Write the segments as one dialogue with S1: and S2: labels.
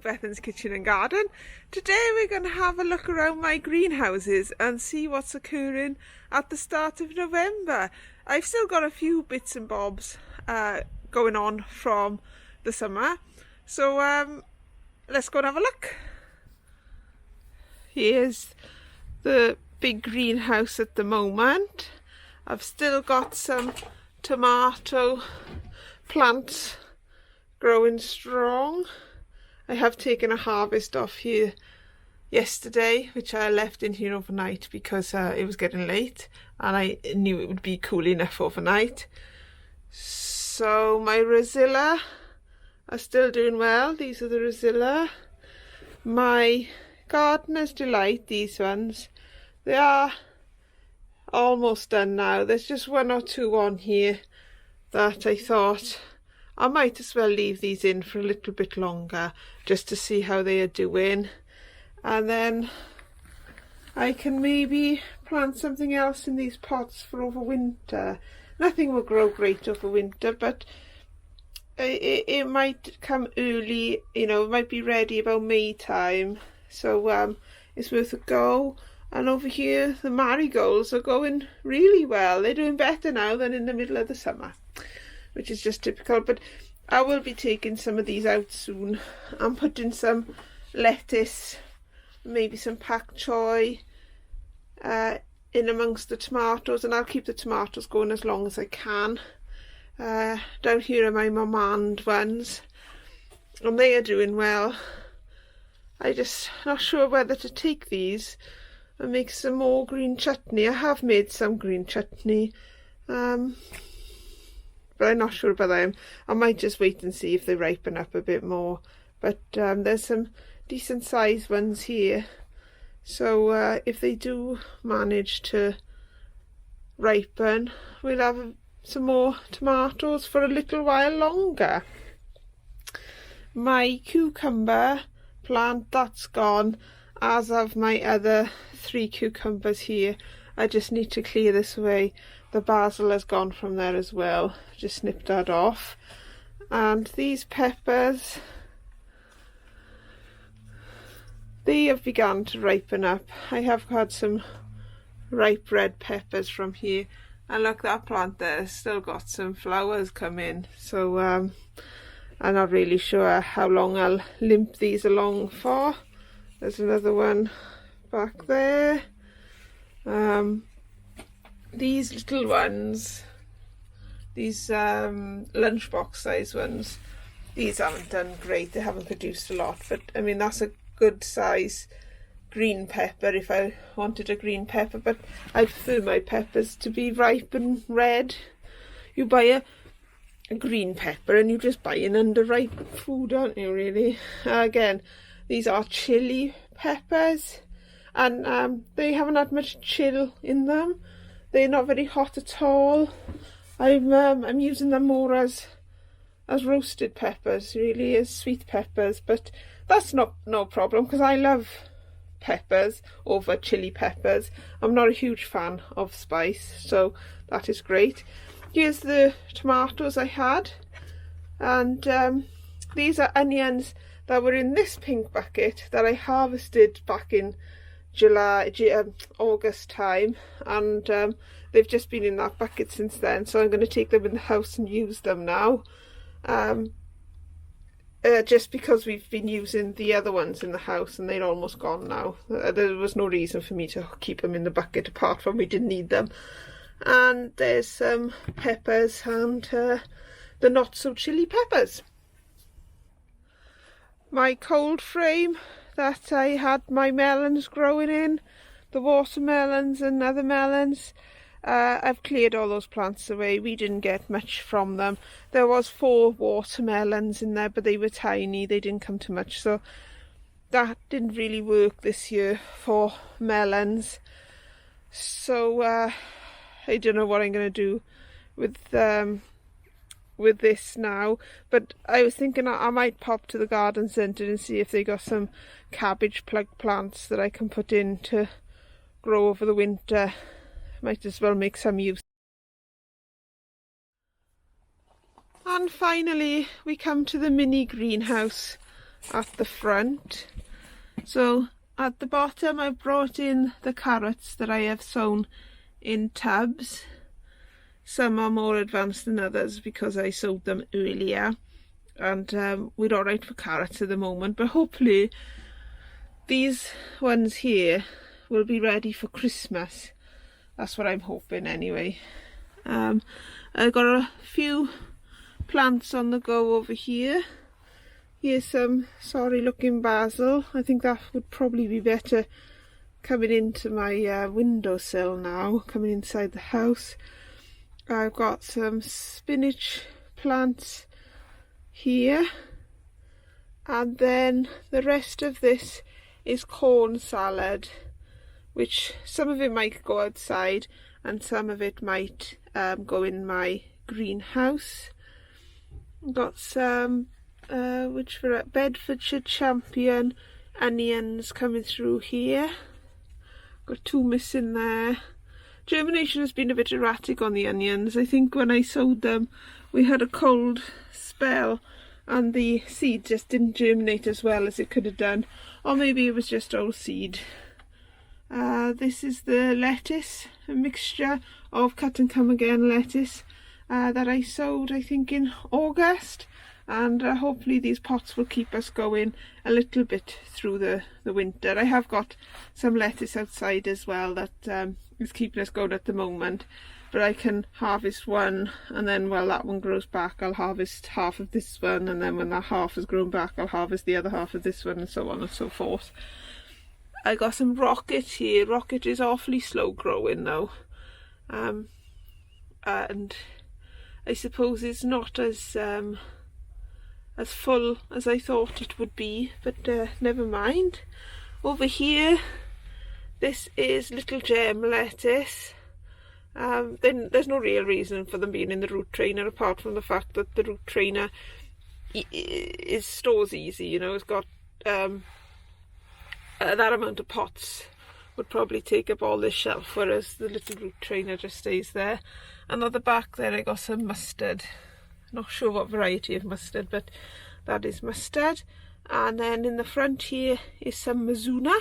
S1: Bethan's Kitchen and Garden. Today we're going to have a look around my greenhouses and see what's occurring at the start of November. I've still got a few bits and bobs going on from the summer, so let's go and have a look. Here's the big greenhouse at the moment. I've still got some tomato plants growing strong. I have taken a harvest off here yesterday, which I left in here overnight because it was getting late and I knew it would be cool enough overnight. So my Rosilla are still doing well. These are the Rosilla. My Gardener's Delight, these ones, they are almost done now. There's just one or two on here that I thought I might as well leave these in for a little bit longer just to see how they are doing, and then I can maybe plant something else in these pots for over winter. Nothing will grow great over winter, but it might come early, you know, it might be ready about May time, so it's worth a go. And over here the marigolds are going really well. They're doing better now than in the middle of the summer, which is just typical. But I will be taking some of these out soon. I'm putting some lettuce, maybe some pak choi in amongst the tomatoes, and I'll keep the tomatoes going as long as I can. Down here are my Marmande ones, and they are doing well. I just not sure whether to take these and make some more green chutney. I have made some green chutney, but I'm not sure about them. I might just wait and see if they ripen up a bit more. But there's some decent sized ones here, so if they do manage to ripen, we'll have some more tomatoes for a little while longer. My cucumber plant, that's gone, as have my other 3 cucumbers here. I just need to clear this away. The basil has gone from there as well. Just snip that off. And these peppers, they have begun to ripen up. I have had some ripe red peppers from here, and look, that plant there has still got some flowers coming. So I'm not really sure how long I'll limp these along for. There's another one back there. These little ones, these lunchbox size ones, these haven't done great. They haven't produced a lot, but I mean, that's a good size green pepper if I wanted a green pepper, but I prefer my peppers to be ripe and red. You buy a green pepper and you just buy an underripe food, aren't you, really? Again, these are chili peppers, and they haven't had much chill in them. They're not very hot at all. I'm using them more as roasted peppers, really, as sweet peppers, but that's no problem because I love peppers over chili peppers. I'm not a huge fan of spice, so that is great. Here's the tomatoes I had, and these are onions that were in this pink bucket that I harvested back in August time, and they've just been in that bucket since then, so I'm going to take them in the house and use them now, just because we've been using the other ones in the house and they're almost gone now. There was no reason for me to keep them in the bucket apart from we didn't need them. And there's some peppers and the not so chilly peppers. My cold frame that I had my melons growing in, the watermelons and other melons, I've cleared all those plants away. We didn't get much from them. There was 4 watermelons in there, but they were tiny, they didn't come to much, so that didn't really work this year for melons. So I don't know what I'm going to do with this now, but I was thinking I might pop to the garden centre and see if they got some cabbage plug plants that I can put in to grow over the winter. Might as well make some use. And finally we come to the mini greenhouse at the front. So at the bottom I brought in the carrots that I have sown in tubs. Some are more advanced than others because I sowed them earlier, and we're alright for carrots at the moment, but hopefully these ones here will be ready for Christmas. That's what I'm hoping anyway. I've got a few plants on the go over here. Here's some sorry looking basil. I think that would probably be better coming into my windowsill now, coming inside the house. I've got some spinach plants here, and then the rest of this is corn salad, which some of it might go outside and some of it might go in my greenhouse. I've got some Bedfordshire Champion onions coming through here. Got 2 missing there. Germination has been a bit erratic on the onions. I think when I sowed them we had a cold spell and the seed just didn't germinate as well as it could have done, or maybe it was just old seed. This is the lettuce, a mixture of cut and come again lettuce that I sowed I think in August, and hopefully these pots will keep us going a little bit through the winter. I have got some lettuce outside as well that is keeping us going at the moment, but I can harvest one, and then while that one grows back I'll harvest half of this one, and then when that half has grown back I'll harvest the other half of this one, and so on and so forth. I got some rocket here. Rocket is awfully slow growing though, and I suppose it's not as full as I thought it would be, but never mind. Over here, this is little gem lettuce. Then there's no real reason for them being in the root trainer apart from the fact that the root trainer stores easy. You know, it's got that amount of pots would probably take up all this shelf, whereas the little root trainer just stays there. And at the back there I got some mustard. Not sure what variety of mustard, but that is mustard. And then in the front here is some mizuna.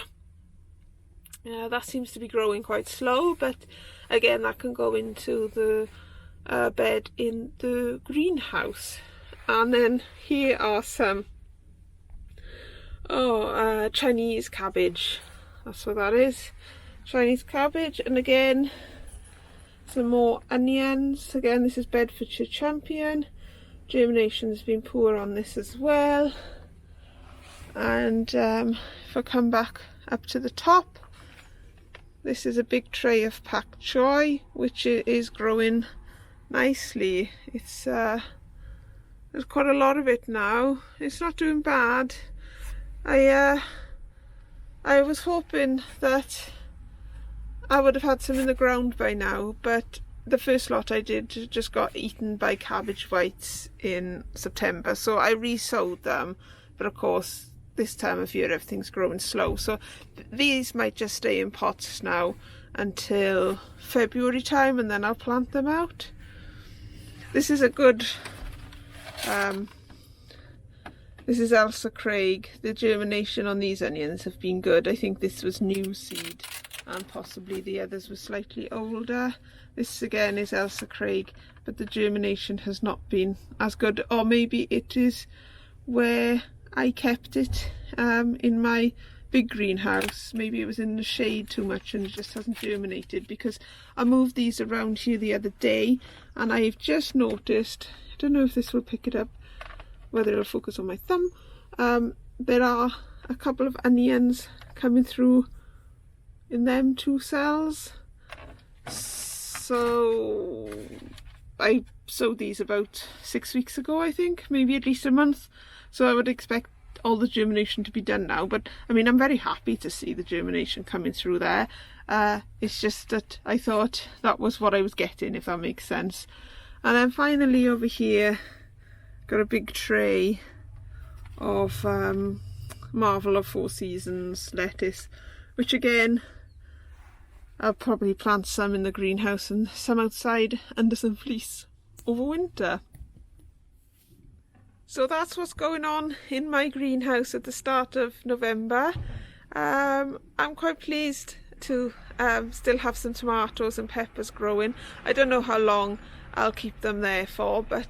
S1: That seems to be growing quite slow, but again that can go into the bed in the greenhouse. And then here are some Chinese cabbage. That's what that is, Chinese cabbage. And again some more onions. Again, this is Bedfordshire Champion. Germination's been poor on this as well. And if I come back up to the top, this is a big tray of pak choy, which is growing nicely. It's there's quite a lot of it now. It's not doing bad. I was hoping that I would have had some in the ground by now, but the first lot I did just got eaten by cabbage whites in September, so I re-sowed them. But of course this time of year everything's growing slow, so these might just stay in pots now until February time, and then I'll plant them out. This is a good this is Elsa Craig. The germination on these onions have been good. I think this was new seed and possibly the others were slightly older. This again is Elsa Craig, but the germination has not been as good, or maybe it is where I kept it in my big greenhouse. Maybe it was in the shade too much and it just hasn't germinated, because I moved these around here the other day and I've just noticed, I don't know if this will pick it up, whether it'll focus on my thumb, there are a couple of onions coming through in them 2 cells. So I sowed these about 6 weeks ago, I think, maybe at least a month, so I would expect all the germination to be done now. But I mean, I'm very happy to see the germination coming through there. It's just that I thought that was what I was getting, if that makes sense. And then finally over here, got a big tray of Marvel of 4 Seasons lettuce, which again I'll probably plant some in the greenhouse and some outside under some fleece over winter. So that's what's going on in my greenhouse at the start of November. I'm quite pleased to still have some tomatoes and peppers growing. I don't know how long I'll keep them there for, but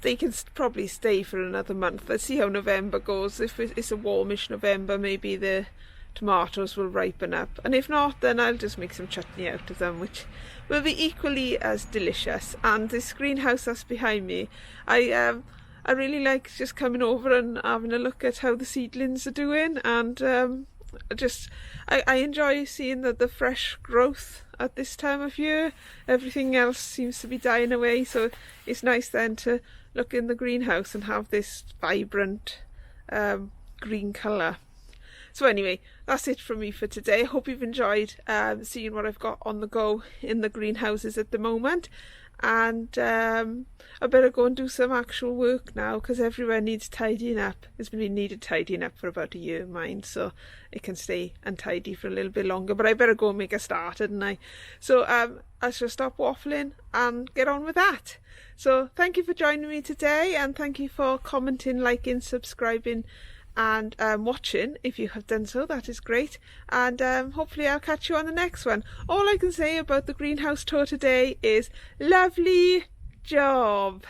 S1: they can probably stay for another month. Let's see how November goes. If it's a warmish November, maybe the tomatoes will ripen up, and if not, then I'll just make some chutney out of them, which will be equally as delicious. And this greenhouse that's behind me, I really like just coming over and having a look at how the seedlings are doing, and I enjoy seeing the fresh growth at this time of year. Everything else seems to be dying away, so it's nice then to look in the greenhouse and have this vibrant green colour. So anyway, that's it from me for today. I hope you've enjoyed seeing what I've got on the go in the greenhouses at the moment. And I better go and do some actual work now, because everywhere needs tidying up. It's been needed tidying up for about a year, mine, so it can stay untidy for a little bit longer. But I better go and make a start, hadn't I? So I shall stop waffling and get on with that. So thank you for joining me today, and thank you for commenting, liking, subscribing, and watching. If you have done so, that is great, and hopefully I'll catch you on the next one. All I can say about the greenhouse tour today is lovely job.